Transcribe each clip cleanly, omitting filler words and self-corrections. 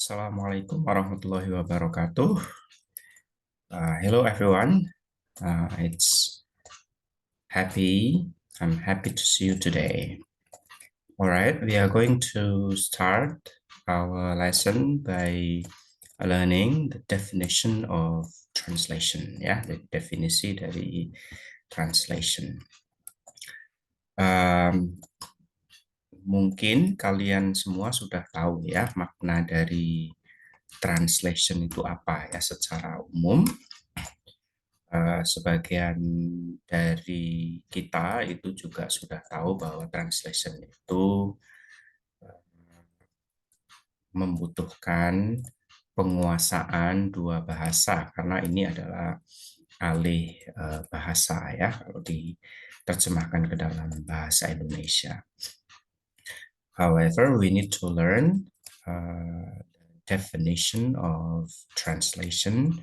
Assalamualaikum warahmatullahi wabarakatuh. Hello everyone. It's happy. I'm happy to see you today. All right, we are going to start our lesson by learning the definition of translation. Ya, definisi dari translation. Mungkin kalian semua sudah tahu ya makna dari translation itu apa ya secara umum. Sebagian dari kita itu juga sudah tahu bahwa translation itu membutuhkan penguasaan dua bahasa karena ini adalah alih bahasa ya kalau diterjemahkan ke dalam bahasa Indonesia. However, we need to learn definition of translation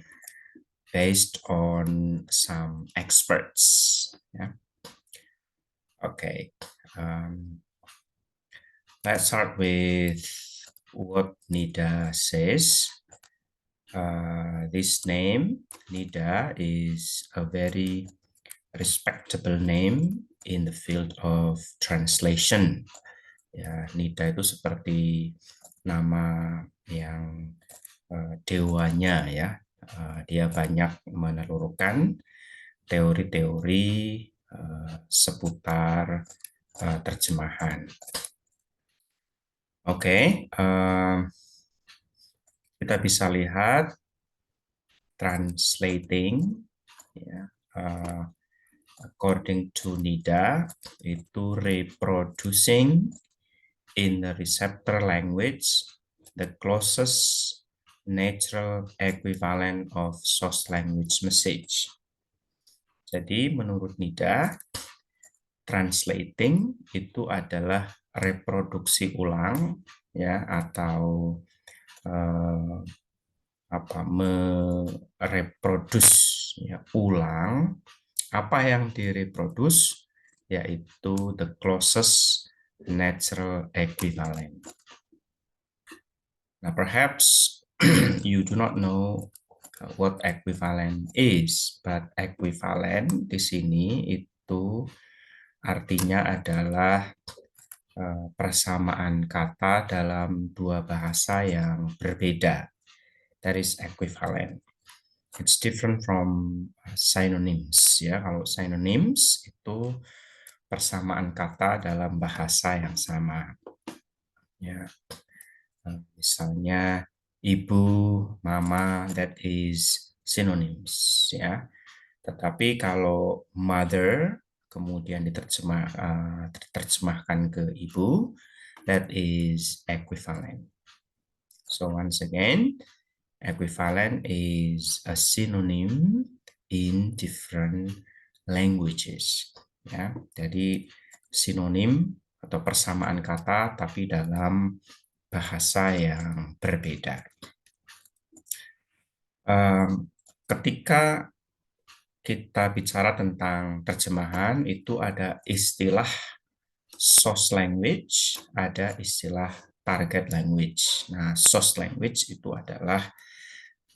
based on some experts. Yeah. Okay. Let's start with what Nida says. This name, Nida, is a very respectable name in the field of translation. Ya, Nida itu seperti nama yang dewanya ya. Dia banyak menelurukan teori-teori seputar terjemahan. Oke, kita bisa lihat translating, ya, according to Nida, itu reproducing in the receptor language the closest natural equivalent of source language message. Jadi menurut Nida, translating itu adalah reproduksi ulang ya atau mereproduce ya, ulang apa yang direproduce yaitu the closest natural equivalent. Now perhaps you do not know what equivalent is, but equivalent di sini itu artinya adalah persamaan kata dalam dua bahasa yang berbeda. That is equivalent. It's different from synonyms. Ya, kalau synonyms itu persamaan kata dalam bahasa yang sama. Ya, misalnya ibu, mama, that is synonyms. Ya, tetapi kalau mother kemudian diterjemahkan ke ibu, that is equivalent. So once again, equivalent is a synonym in different languages. Ya, jadi sinonim atau persamaan kata tapi dalam bahasa yang berbeda. Ketika kita bicara tentang terjemahan, itu ada istilah source language, ada istilah target language. Nah, source language itu adalah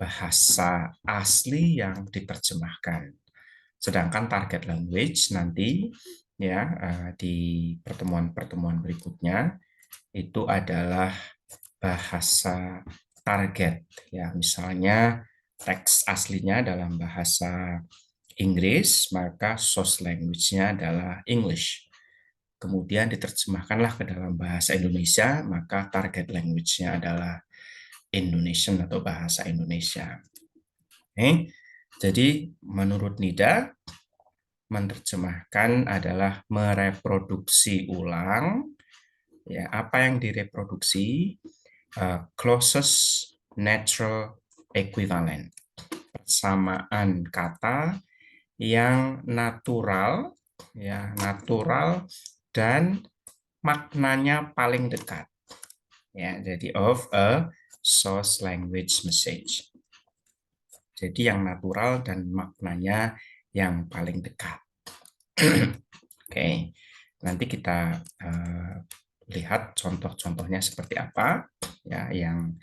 bahasa asli yang diterjemahkan. Sedangkan target language nanti ya di pertemuan-pertemuan berikutnya itu adalah bahasa target ya, misalnya teks aslinya dalam bahasa Inggris, maka source language-nya adalah English. Kemudian diterjemahkanlah ke dalam bahasa Indonesia, maka target language-nya adalah Indonesian atau bahasa Indonesia. Oke. Jadi menurut Nida, menerjemahkan adalah mereproduksi ulang. Ya, apa yang direproduksi? Closest natural equivalent. Persamaan kata yang natural, ya, natural dan maknanya paling dekat. Ya, jadi of a source language message. Jadi yang natural dan maknanya yang paling dekat. Oke, nanti kita lihat contoh-contohnya seperti apa ya yang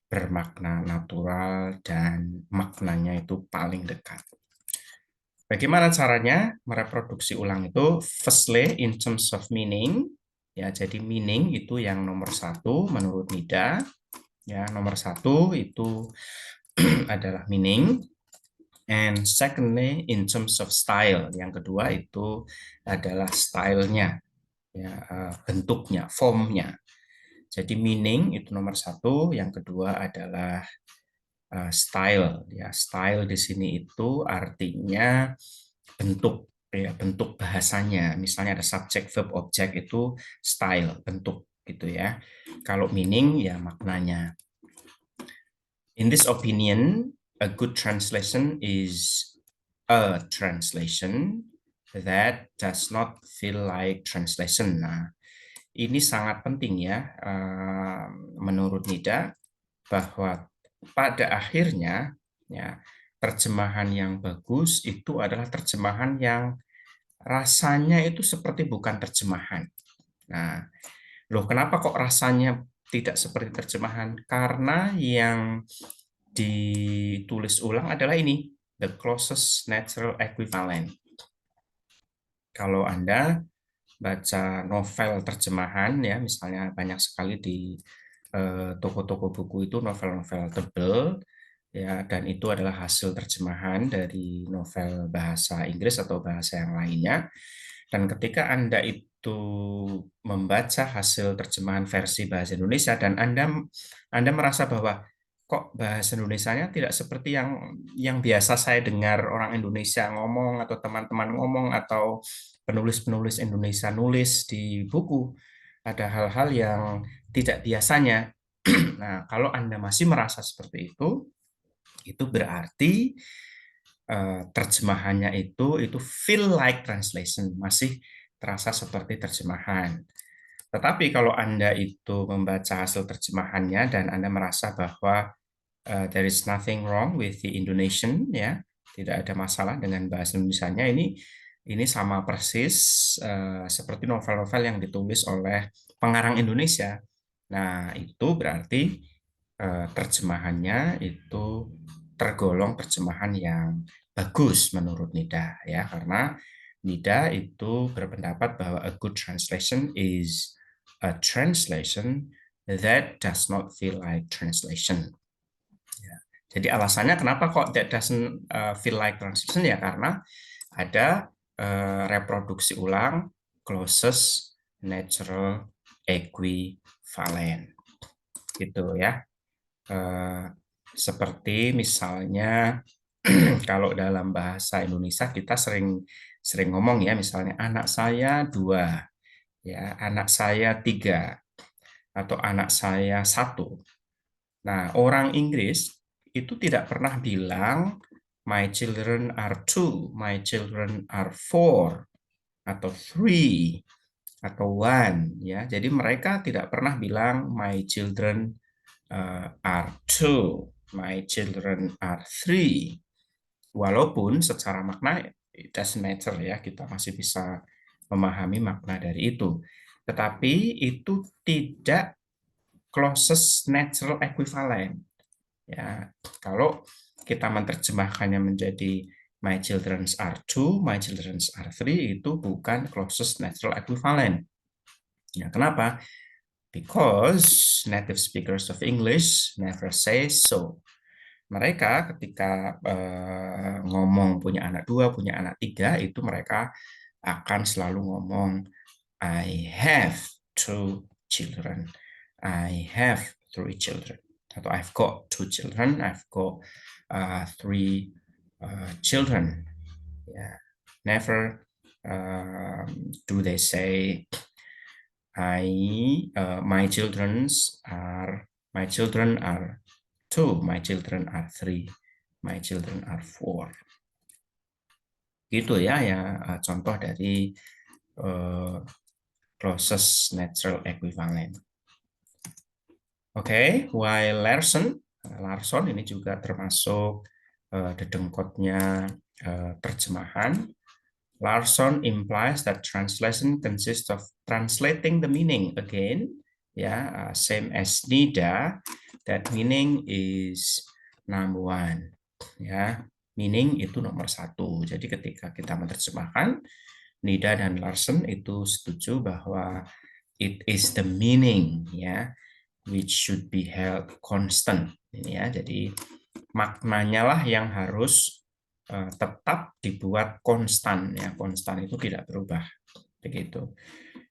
bermakna natural dan maknanya itu paling dekat. Bagaimana caranya mereproduksi ulang itu? Firstly, in terms of meaning, ya. Jadi meaning itu yang nomor satu menurut Nida. Ya, nomor satu itu adalah meaning. And secondly, in terms of style, yang kedua itu adalah stylenya, ya, bentuknya, formnya. Jadi meaning itu nomor satu, yang kedua adalah style. Ya, style di sini itu artinya bentuk, ya, bentuk bahasanya. Misalnya ada subject, verb, object itu style, bentuk gitu ya. Kalau meaning ya maknanya. In this opinion, a good translation is a translation that does not feel like translation. Nah, ini sangat penting ya, menurut Nida, bahwa pada akhirnya ya terjemahan yang bagus itu adalah terjemahan yang rasanya itu seperti bukan terjemahan. Nah, loh kenapa kok rasanya tidak seperti terjemahan? Karena yang ditulis ulang adalah ini, the closest natural equivalent. Kalau Anda baca novel terjemahan ya, misalnya banyak sekali di toko-toko buku itu novel-novel tebal ya, dan itu adalah hasil terjemahan dari novel bahasa Inggris atau bahasa yang lainnya. Dan ketika Anda itu membaca hasil terjemahan versi bahasa Indonesia dan Anda merasa bahwa kok bahasa Indonesianya tidak seperti yang biasa saya dengar orang Indonesia ngomong atau teman-teman ngomong atau penulis-penulis Indonesia nulis di buku. Ada hal-hal yang tidak biasanya. Nah, kalau Anda masih merasa seperti itu berarti terjemahannya itu feel like translation, masih terasa seperti terjemahan. Tetapi kalau Anda itu membaca hasil terjemahannya dan Anda merasa bahwa there is nothing wrong with the Indonesian, ya, tidak ada masalah dengan bahasa Indonesianya, ini sama persis seperti novel-novel yang ditulis oleh pengarang Indonesia. Nah, itu berarti terjemahannya itu tergolong terjemahan yang bagus menurut Nida, ya, karena Nida itu berpendapat bahwa a good translation is a translation that does not feel like translation. Ya. Jadi alasannya kenapa kok that doesn't feel like translation, ya karena ada reproduksi ulang closest natural equivalent gitu ya. Seperti misalnya kalau dalam bahasa Indonesia kita sering ngomong ya, misalnya anak saya 2, ya, anak saya 3, atau anak saya 1. Nah, orang Inggris itu tidak pernah bilang my children are 2, my children are 4, atau 3, atau 1, ya. Jadi mereka tidak pernah bilang my children are 2, my children are 3. Walaupun secara makna it doesn't matter ya, kita masih bisa memahami makna dari itu. Tetapi itu tidak closest natural equivalent. Ya, kalau kita menerjemahkannya menjadi my children are 2, my children are 3, itu bukan closest natural equivalent. Ya, kenapa? Because native speakers of English never say so. Mereka ketika ngomong punya anak 2, punya anak 3, itu mereka akan selalu ngomong I have 2 children, I have 3 children, atau I've got 2 children, I've got 3 children. Yeah. Never do they say my children are 2, my children are 3, my children are 4. Gitu ya, contoh dari closest natural equivalent. Oke, while Larson ini juga termasuk dedengkotnya terjemahan. Larson implies that translation consists of translating the meaning again, ya, same as Nida, that meaning is number one. Ya, meaning itu nomor satu. Jadi ketika kita menerjemahkan, Nida dan Larsen itu setuju bahwa it is the meaning, ya, which should be held constant. Ini ya, jadi maknanya lah yang harus tetap dibuat konstan, ya. Konstan itu tidak berubah, begitu.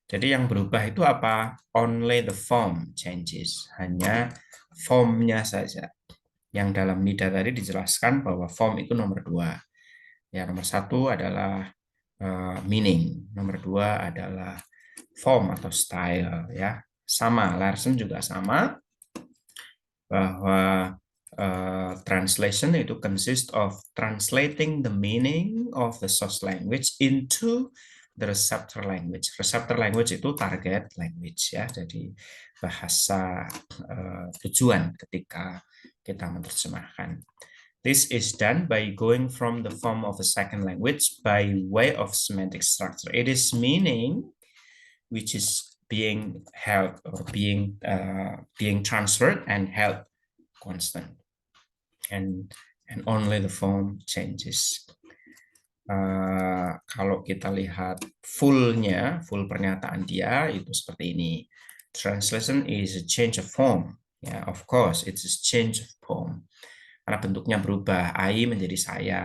Jadi yang berubah itu apa? Only the form changes, hanya formnya saja. Yang dalam nida tadi dijelaskan bahwa form itu nomor dua. Ya, nomor satu adalah meaning, nomor dua adalah form atau style, ya. Sama, Larsen juga sama, bahwa translation itu consist of translating the meaning of the source language into the receptor language. Receptor language itu target language, ya. Jadi bahasa tujuan ketika kita menerjemahkan. This is done by going from the form of a second language by way of semantic structure. It is meaning which is being held or being transferred and held constant, and only the form changes. Kalau kita lihat full pernyataan dia itu seperti ini. Translation is a change of form. Ya, of course, it's a change of form. Karena bentuknya berubah, I menjadi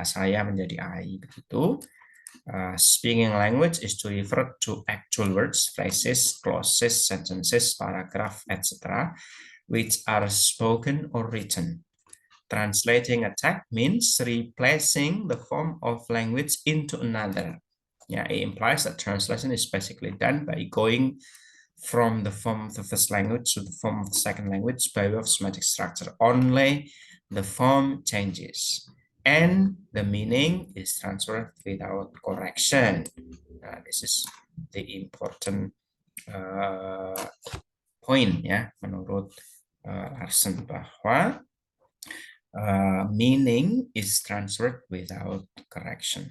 saya menjadi I, begitu. Speaking language is to refer to actual words, phrases, clauses, sentences, paragraph, etc., which are spoken or written. Translating a text means replacing the form of language into another. Yeah, it implies that translation is basically done by going from the form of the first language to the form of the second language by way of semantic structure. Only the form changes, and the meaning is transferred without correction. This is the important point, ya, menurut Larsen, bahwa meaning is transferred without correction.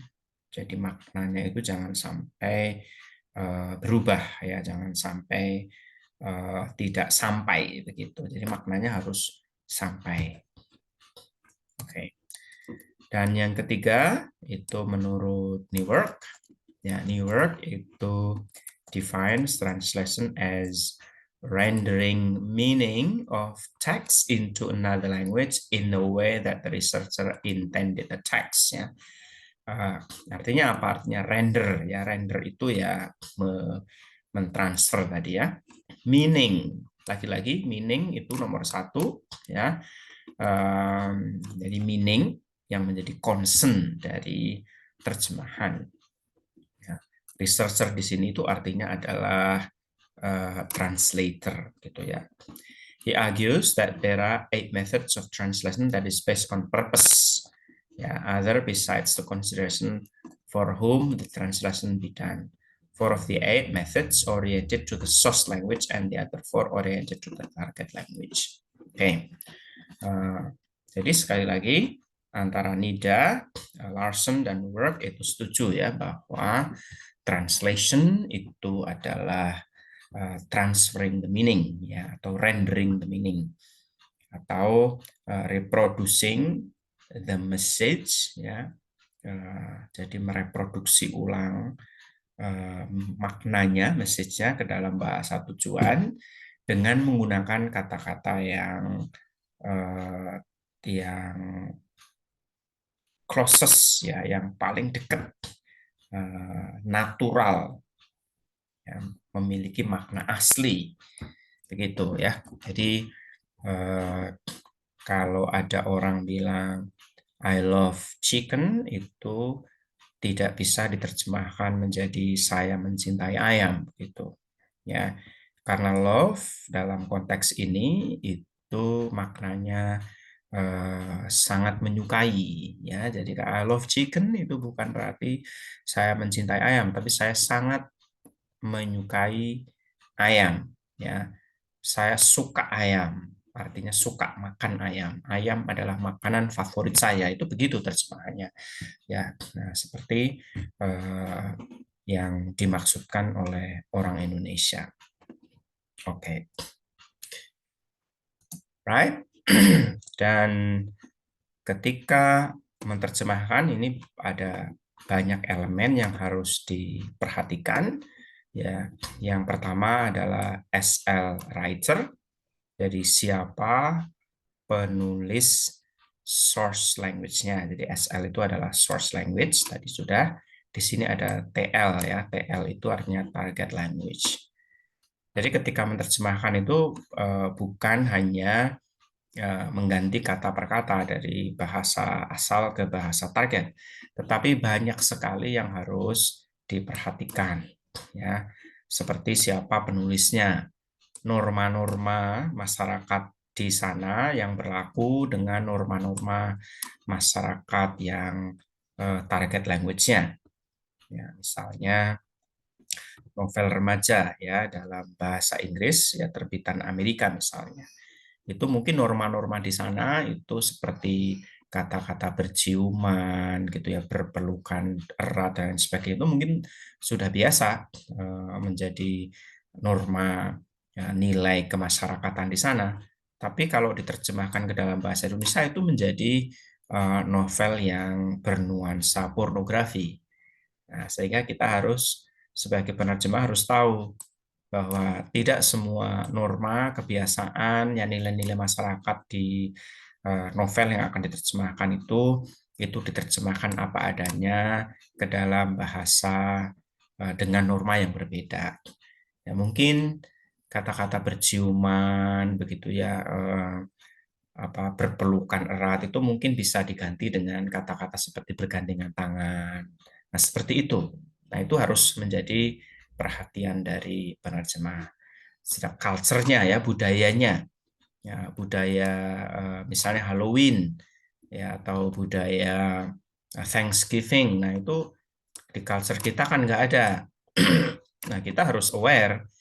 Jadi maknanya itu jangan sampai berubah, ya, jangan sampai tidak sampai, begitu. Jadi maknanya harus sampai. Oke. Dan yang ketiga itu menurut Newark. Ya, Newark itu defines translation as rendering meaning of text into another language in the way that the researcher intended the text. Ya. Artinya apa? Artinya render. Ya, render itu ya mentransfer tadi, ya. Meaning, lagi-lagi meaning itu nomor satu, ya. Jadi meaning yang menjadi concern dari terjemahan. Ya. Researcher di sini itu artinya adalah translator, gitu, ya. He argues that there are 8 methods of translation that is based on purpose. Yeah, other besides the consideration for whom the translation be done. 4 of the 8 methods oriented to the source language and the other 4 oriented to the target language. Oke. Jadi sekali lagi antara Nida, Larsen, dan Work itu setuju, ya, bahwa translation itu adalah transferring the meaning, ya, atau rendering the meaning, atau reproducing the message, ya. Jadi mereproduksi ulang maknanya, message-nya ke dalam bahasa tujuan dengan menggunakan kata-kata yang closest, ya, yang paling dekat, natural, yang memiliki makna asli, begitu, ya. Jadi kalau ada orang bilang I love chicken, itu tidak bisa diterjemahkan menjadi saya mencintai ayam, gitu, ya. Karena love dalam konteks ini itu maknanya sangat menyukai, ya. Jadi I love chicken itu bukan berarti saya mencintai ayam, tapi saya sangat menyukai ayam, ya. Saya suka ayam, artinya suka makan ayam. Ayam adalah makanan favorit saya, itu begitu terjemahannya, ya. Nah, seperti yang dimaksudkan oleh orang Indonesia. Oke. right? Dan ketika menerjemahkan ini ada banyak elemen yang harus diperhatikan. Ya, yang pertama adalah SL writer, jadi siapa penulis source language-nya. Jadi SL itu adalah source language, tadi sudah. Di sini ada TL ya, TL itu artinya target language. Jadi ketika menerjemahkan itu bukan hanya mengganti kata per kata dari bahasa asal ke bahasa target, tetapi banyak sekali yang harus diperhatikan ya, seperti siapa penulisnya, norma-norma masyarakat di sana yang berlaku dengan norma-norma masyarakat yang target language-nya. Ya, misalnya novel remaja ya dalam bahasa Inggris ya terbitan Amerika misalnya. Itu mungkin norma-norma di sana itu seperti kata-kata berciuman gitu ya, berpelukan erat dan sebagainya itu mungkin sudah biasa menjadi norma ya, nilai kemasyarakatan di sana. Tapi kalau diterjemahkan ke dalam bahasa Indonesia itu menjadi novel yang bernuansa pornografi. Nah, sehingga kita harus sebagai penerjemah harus tahu bahwa tidak semua norma, kebiasaan, ya nilai-nilai masyarakat di novel yang akan diterjemahkan itu diterjemahkan apa adanya ke dalam bahasa dengan norma yang berbeda. Ya mungkin kata-kata berciuman begitu ya apa berpelukan erat itu mungkin bisa diganti dengan kata-kata seperti bergandengan tangan. Nah, seperti itu. Nah, itu harus menjadi perhatian dari penerjemah. Sedang culture-nya ya, budayanya. Ya, budaya misalnya Halloween ya atau budaya Thanksgiving. Nah, itu di culture kita kan nggak ada. Nah, kita harus aware.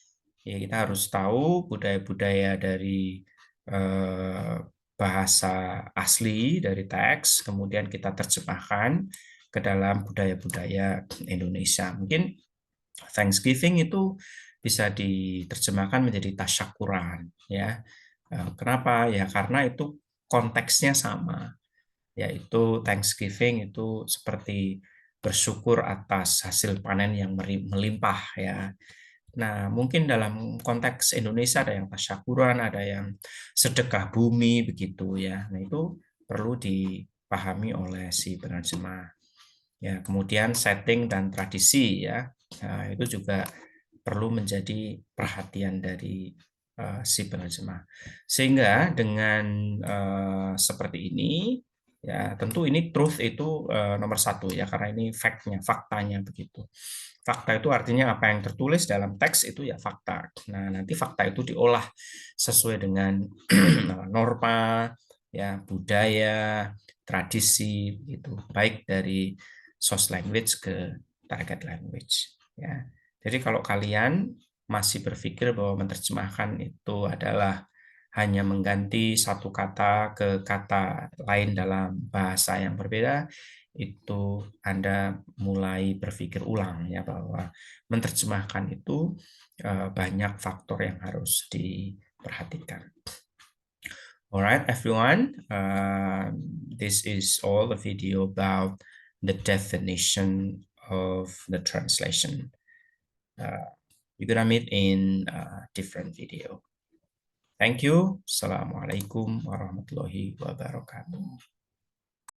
Ya, kita harus tahu budaya-budaya dari eh, bahasa asli dari teks, kemudian kita terjemahkan ke dalam budaya-budaya Indonesia. Mungkin Thanksgiving itu bisa diterjemahkan menjadi tasyakuran, ya. Kenapa? Ya karena itu konteksnya sama, yaitu Thanksgiving itu seperti bersyukur atas hasil panen yang melimpah, ya. Nah, mungkin dalam konteks Indonesia ada yang tasyakuran, ada yang sedekah bumi begitu ya. Nah, itu perlu dipahami oleh si penerjemah. Ya, kemudian setting dan tradisi ya. Nah, itu juga perlu menjadi perhatian dari si penerjemah. Sehingga dengan seperti ini ya tentu ini truth itu nomor satu ya karena ini fact-nya, faktanya begitu. Fakta itu artinya apa yang tertulis dalam teks itu ya fakta. Nah, nanti fakta itu diolah sesuai dengan norma, ya budaya, tradisi itu baik dari source language ke target language ya. Jadi kalau kalian masih berpikir bahwa menerjemahkan itu adalah hanya mengganti satu kata ke kata lain dalam bahasa yang berbeda, itu Anda mulai berpikir ulang ya bahwa menerjemahkan itu banyak faktor yang harus diperhatikan. Alright, everyone. This is all the video about the definition of the translation. You're gonna meet in a different video. Thank you. Assalamualaikum warahmatullahi wabarakatuh.